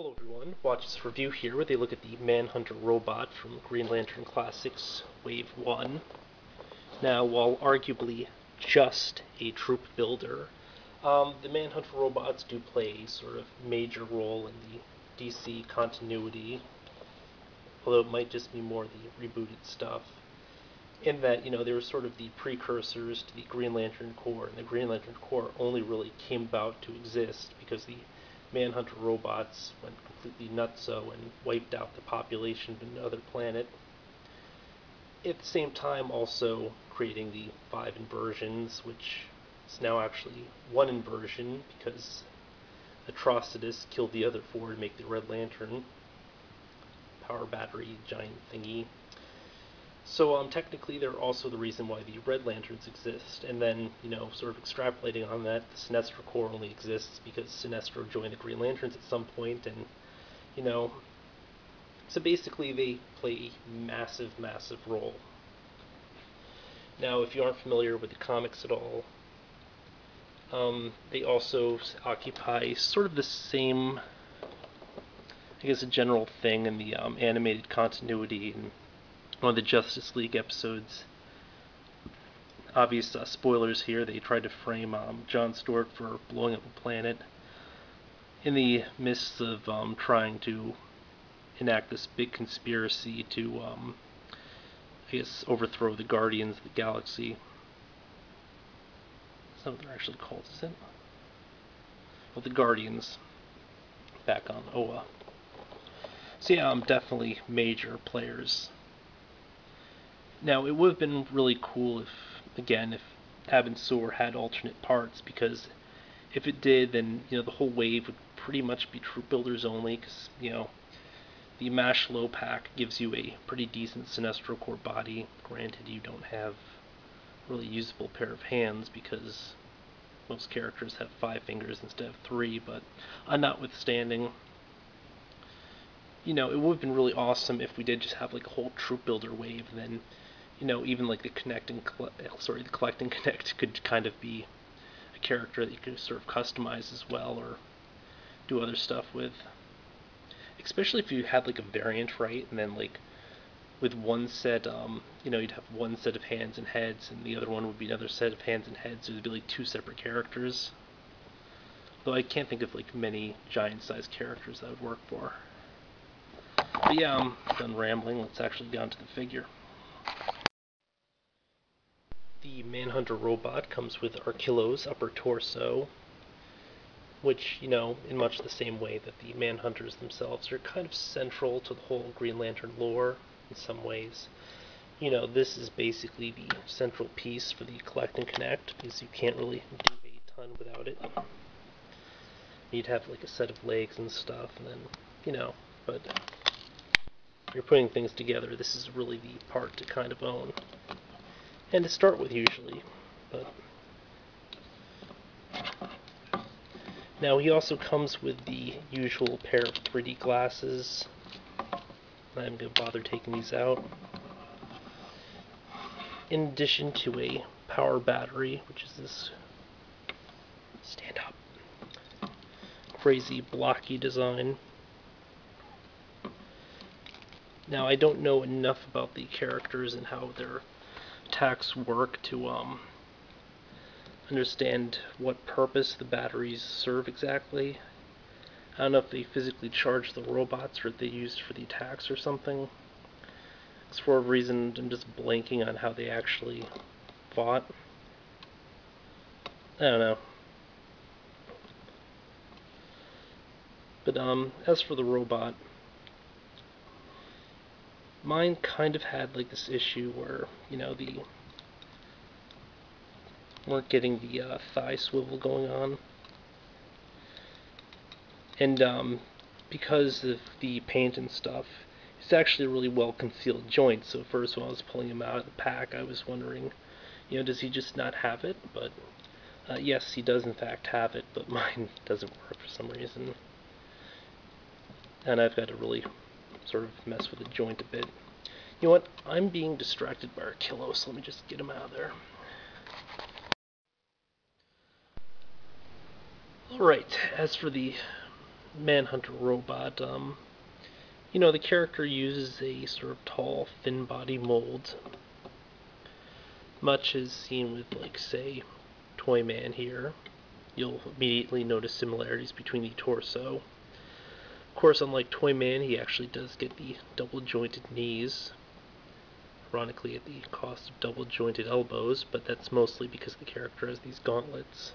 Hello everyone, watch this review here where they look at the Manhunter robot from Green Lantern Classics Wave 1. Now, while arguably just a troop builder, the Manhunter robots do play a sort of major role in the DC continuity, although it might just be more the rebooted stuff, in that, they were sort of the precursors to the Green Lantern Corps, and the Green Lantern Corps only really came about to exist because the Manhunter robots went completely nutso and wiped out the population of another planet. At the same time, also creating the 5 inversions, which is now actually 1 inversion because Atrocitus killed the other 4 to make the Red Lantern power battery giant thingy. So technically they're also the reason why the Red Lanterns exist, and then, sort of extrapolating on that, the Sinestro Corps only exists because Sinestro joined the Green Lanterns at some point, and, so basically they play a massive, massive role. Now, if you aren't familiar with the comics at all, they also occupy sort of the same, I guess, a general thing in the animated continuity, and one of the Justice League episodes. Obvious spoilers here, they tried to frame John Stewart for blowing up a planet in the midst of trying to enact this big conspiracy to, I guess, overthrow the Guardians of the Galaxy. That's not what they're actually called, is it? Well, the Guardians, back on Oa. So yeah, definitely major players. Now, it would have been really cool if Abin Sur had alternate parts, because if it did, then, the whole wave would pretty much be troop builders only, because, the Mash Low pack gives you a pretty decent Sinestro Corps body. Granted, you don't have a really usable pair of hands, because most characters have 5 fingers instead of 3, but notwithstanding, it would have been really awesome if we did just have like a whole troop builder wave, and then even like the Collect and Connect could kind of be a character that you could sort of customize as well, or do other stuff with. Especially if you had like a variant, right? And then like with one set, you'd have one set of hands and heads, and the other one would be another set of hands and heads. So it'd be like 2 separate characters. Though I can't think of like many giant-sized characters that would work for. But yeah, I'm done rambling. Let's actually get onto the figure. The Manhunter robot comes with Archillo's upper torso, which, in much the same way that the Manhunters themselves are kind of central to the whole Green Lantern lore in some ways. This is basically the central piece for the Collect and Connect, because you can't really do a ton without it. You'd have like a set of legs and stuff, and then, but if you're putting things together, this is really the part to kind of own. And to start with, usually, but now he also comes with the usual pair of 3D glasses. I'm going to bother taking these out. In addition to a power battery, which is this stand up, crazy blocky design. Now, I don't know enough about the characters and how their attacks work to understand what purpose the batteries serve exactly. I don't know if they physically charge the robots or if they used for the attacks or something. Because for a reason, I'm just blanking on how they actually fought. I don't know. But as for the robot, mine kind of had like this issue where, the weren't getting the thigh swivel going on. And because of the paint and stuff, it's actually a really well concealed joint. So first, when I was pulling him out of the pack, I was wondering, does he just not have it? But yes, he does in fact have it, but mine doesn't work for some reason. And I've got to really sort of mess with the joint a bit. You know what? I'm being distracted by Archillo, so let me just get him out of there. Alright, as for the Manhunter robot, the character uses a sort of tall, thin body mold, much as seen with, like, say, Toyman here. You'll immediately notice similarities between the torso. Of course, unlike Toyman, he actually does get the double-jointed knees, ironically at the cost of double-jointed elbows, but that's mostly because the character has these gauntlets.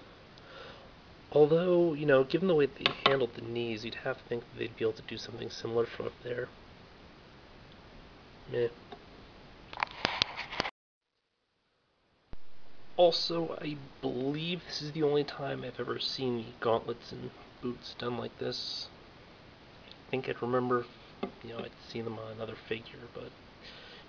Although, given the way they handled the knees, you'd have to think that they'd be able to do something similar from up there. Meh. Also, I believe this is the only time I've ever seen the gauntlets and boots done like this. I think I'd remember, I'd seen them on another figure, but,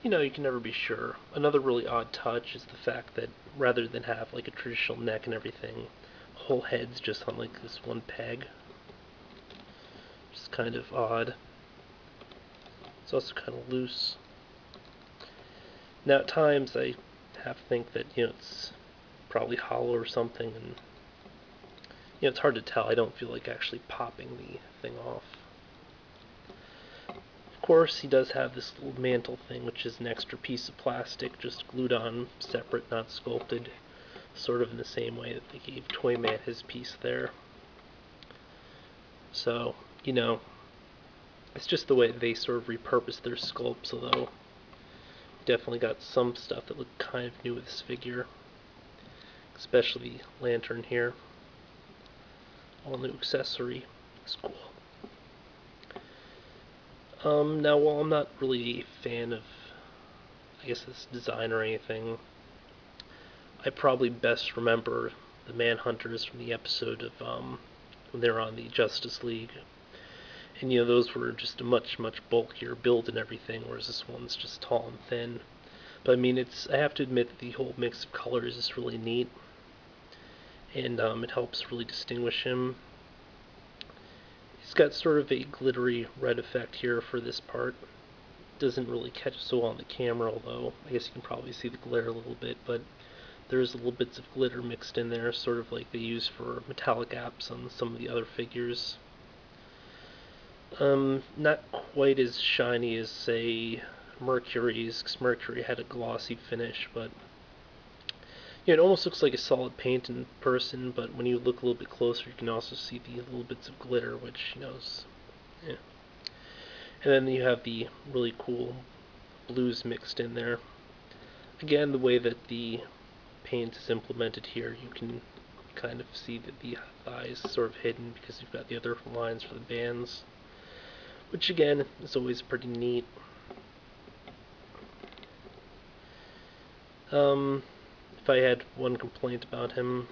you can never be sure. Another really odd touch is the fact that rather than have, like, a traditional neck and everything, the whole head's just on, like, this one peg. Which is kind of odd. It's also kind of loose. Now, at times, I have to think that, it's probably hollow or something, and, it's hard to tell. I don't feel like actually popping the thing off. Of course, he does have this little mantle thing, which is an extra piece of plastic, just glued on, separate, not sculpted, sort of in the same way that they gave Toyman his piece there. So, it's just the way they sort of repurposed their sculpts, although definitely got some stuff that looked kind of new with this figure, especially the lantern here. All new accessory. It's cool. Now, while I'm not really a fan of, I guess, this design or anything, I probably best remember the Manhunters from the episode of, when they were on the Justice League. And, those were just a much, much bulkier build and everything, whereas this one's just tall and thin. But, I mean, I have to admit that the whole mix of colors is really neat. And, it helps really distinguish him. He's got sort of a glittery red effect here for this part. Doesn't really catch so well on the camera, although I guess you can probably see the glare a little bit, but there's little bits of glitter mixed in there, sort of like they use for metallic apps on some of the other figures. Not quite as shiny as, say, Mercury's, because Mercury had a glossy finish, but it almost looks like a solid paint in person, but when you look a little bit closer, you can also see the little bits of glitter, which, is, yeah. And then you have the really cool blues mixed in there. Again, the way that the paint is implemented here, you can kind of see that the eyes is sort of hidden because you've got the other lines for the bands, which again is always pretty neat. If I had one complaint about him,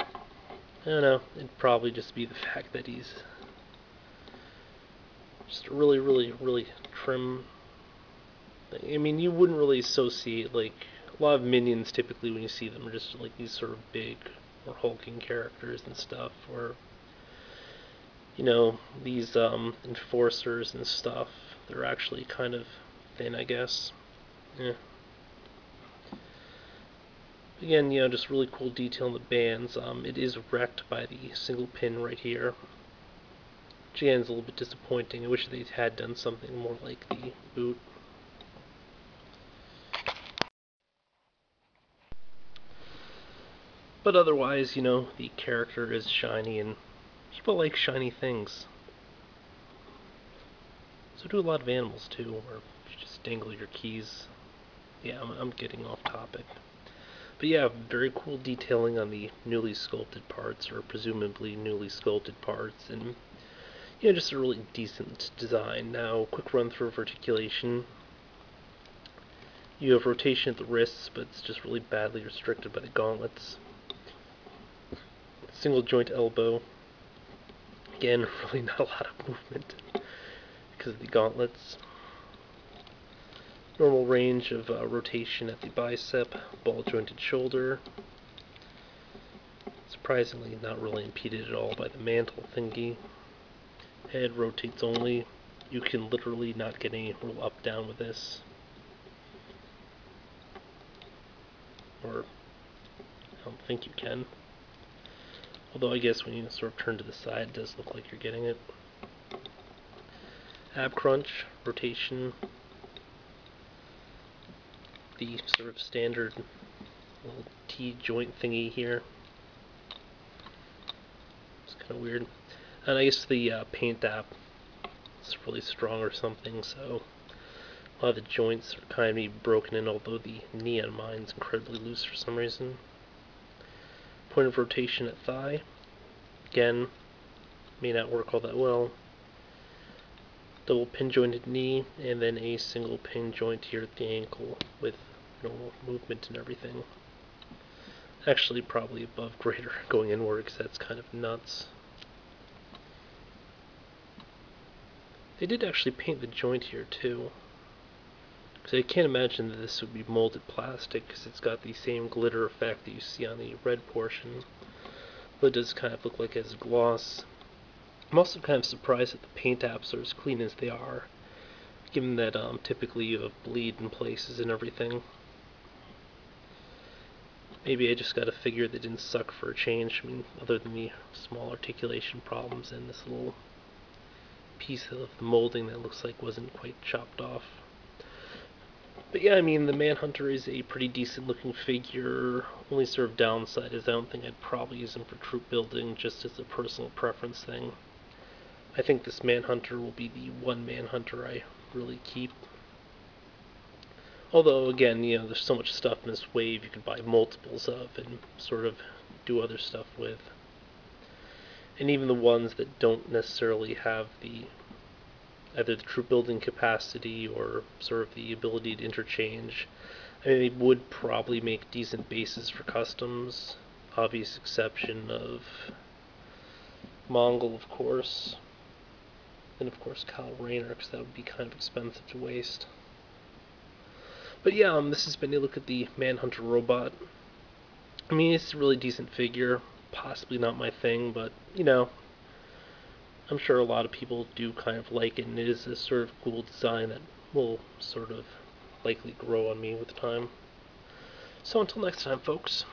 I don't know, it'd probably just be the fact that he's just a really, really, really trim. I mean, you wouldn't really associate, like, a lot of minions typically when you see them are just like these sort of big or hulking characters and stuff, or these enforcers and stuff, they're actually kind of thin, I guess. Yeah. Again, just really cool detail in the bands. It is wrecked by the single pin right here, which again is a little bit disappointing. I wish they had done something more like the boot. But otherwise, the character is shiny, and people like shiny things. So do a lot of animals too, or you just dangle your keys. Yeah, I'm getting off topic. But yeah, very cool detailing on the newly sculpted parts, or presumably newly sculpted parts, and just a really decent design. Now, quick run through of articulation. You have rotation at the wrists, but it's just really badly restricted by the gauntlets. Single joint elbow. Again, really not a lot of movement because of the gauntlets. Normal range of rotation at the bicep, ball jointed shoulder. Surprisingly, not really impeded at all by the mantle thingy. Head rotates only. You can literally not get any real up down with this. Or, I don't think you can. Although I guess when you sort of turn to the side, it does look like you're getting it. Ab crunch, rotation, the sort of standard little T joint thingy here. It's kind of weird. And I guess the paint app is really strong or something, so a lot of the joints are kind of broken in, although the knee on mine's incredibly loose for some reason. Point of rotation at thigh. Again, may not work all that well. Double pin jointed knee, and then a single pin joint here at the ankle with normal movement and everything. Actually, probably above greater going inward, because that's kind of nuts. They did actually paint the joint here too, because I can't imagine that this would be molded plastic, because it's got the same glitter effect that you see on the red portion, but it does kind of look like it has gloss. I'm also kind of surprised that the paint apps are as clean as they are, given that typically you have bleed in places and everything. Maybe I just gotta figure they didn't suck for a change. I mean, other than the small articulation problems and this little piece of the molding that looks like wasn't quite chopped off. But yeah, I mean, the Manhunter is a pretty decent looking figure. Only sort of downside is I don't think I'd probably use him for troop building, just as a personal preference thing. I think this Manhunter will be the one Manhunter I really keep. Although, again, you know, there's so much stuff in this wave you could buy multiples of and sort of do other stuff with. And even the ones that don't necessarily have the either the troop building capacity or sort of the ability to interchange, I mean, they would probably make decent bases for customs. Obvious exception of Mongol, of course. And of course Kyle Rayner, because that would be kind of expensive to waste. But yeah, this has been a look at the Manhunter robot. I mean, it's a really decent figure. Possibly not my thing, but, you know, I'm sure a lot of people do kind of like it, and it is a sort of cool design that will sort of likely grow on me with time. So until next time, folks.